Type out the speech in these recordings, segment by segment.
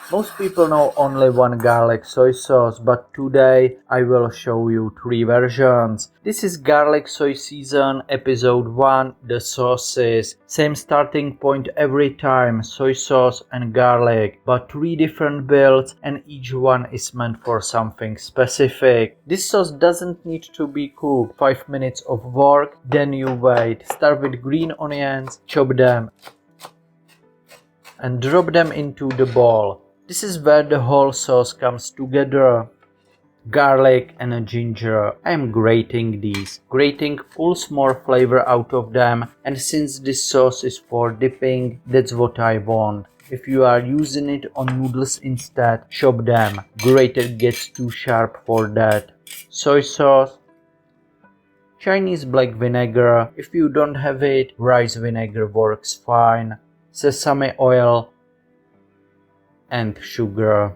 Most people know only one garlic soy sauce, but today I will show you 3 versions. This is garlic soy season episode 1, the sauces. Same starting point every time, soy sauce and garlic, but 3 different builds and each one is meant for something specific. This sauce doesn't need to be cooked, 5 minutes of work, then you wait. Start with green onions, chop them and drop them into the bowl. This is where the whole sauce comes together. Garlic and ginger. I am grating these. Grating pulls more flavor out of them, and since this sauce is for dipping, that's what I want. If you are using it on noodles instead, chop them. Grated gets too sharp for that. Soy sauce. Chinese black vinegar. If you don't have it, rice vinegar works fine. Sesame oil and sugar.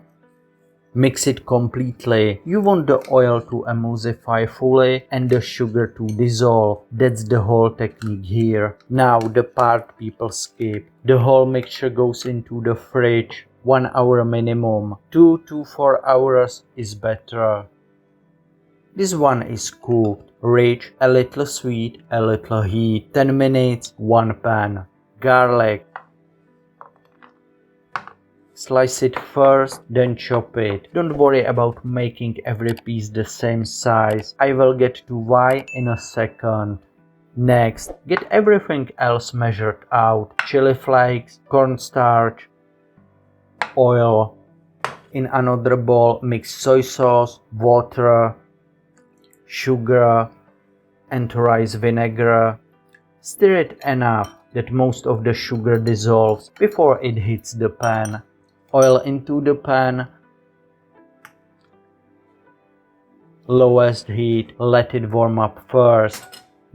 Mix it completely. You want the oil to emulsify fully and the sugar to dissolve. That's the whole technique here. Now the part people skip. The whole mixture goes into the fridge. 1 hour minimum. 2 to 4 hours is better. This one is cooked. Rich, a little sweet, a little heat. 10 minutes, 1 pan. Garlic. Slice it first, then chop it. Don't worry about making every piece the same size. I will get to why in a second. Next, get everything else measured out. Chili flakes, cornstarch, oil. In another bowl, mix soy sauce, water, sugar, and rice vinegar. Stir it enough that most of the sugar dissolves before it hits the pan. Oil into the pan, lowest heat, let it warm up first.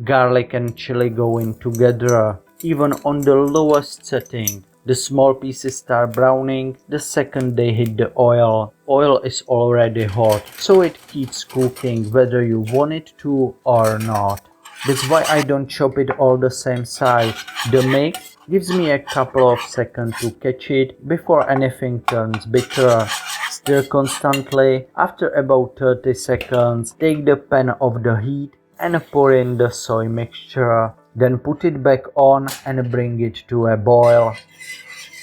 Garlic and chili go in together, even on the lowest setting. The small pieces start browning the second they hit the oil. Oil is already hot, so it keeps cooking whether you want it to or not. That's why I don't chop it all the same size. The mix gives me a couple of seconds to catch it before anything turns bitter. Stir constantly. After about 30 seconds, take the pan off the heat and pour in the soy mixture. Then put it back on and bring it to a boil.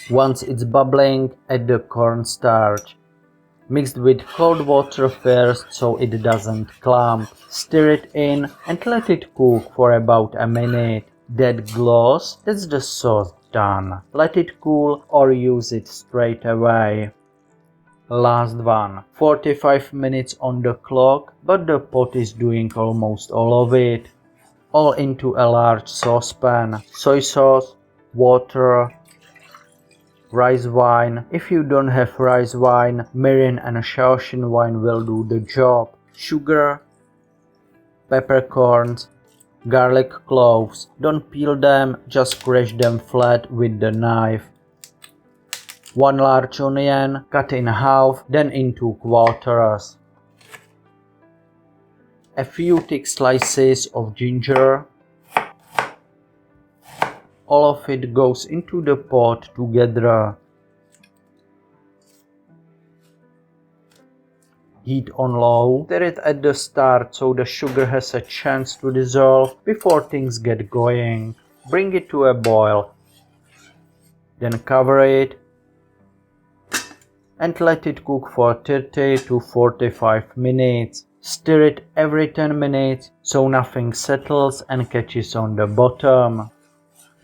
Once it's bubbling, add the cornstarch. Mixed with cold water first so it doesn't clump. Stir it in and let it cook for about a minute. That gloss, that's the sauce done. Let it cool or use it straight away. Last one. 45 minutes on the clock, but the pot is doing almost all of it. All into a large saucepan. Soy sauce, water, rice wine. If you don't have rice wine, mirin and Shaoxing wine will do the job. Sugar, peppercorns, garlic cloves. Don't peel them, just crush them flat with the knife. 1 large onion, cut in half, then into quarters. A few thick slices of ginger. All of it goes into the pot together. Heat on low. Stir it at the start so the sugar has a chance to dissolve before things get going. Bring it to a boil. Then cover it and let it cook for 30 to 45 minutes. Stir it every 10 minutes so nothing settles and catches on the bottom.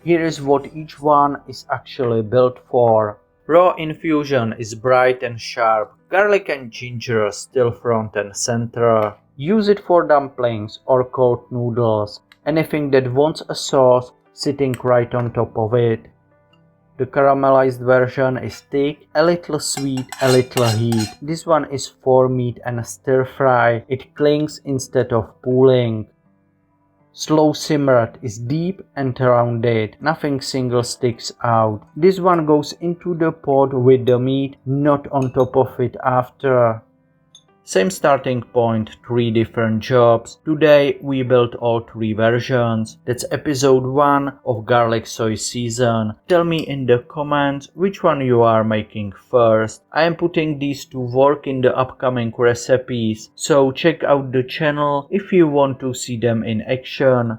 Here is what each one is actually built for. Raw infusion is bright and sharp. Garlic and ginger still front and center. Use it for dumplings or cold noodles. Anything that wants a sauce sitting right on top of it. The caramelized version is thick, a little sweet, a little heat. This one is for meat and stir fry. It clings instead of pooling. Slow-simmered is deep and rounded. Nothing single sticks out. This one goes into the pot with the meat, not on top of it after. Same starting point, 3 different jobs. Today we built all 3 versions. That's episode 1 of garlic soy season. Tell me in the comments which one you are making first. I am putting these to work in the upcoming recipes, so check out the channel if you want to see them in action.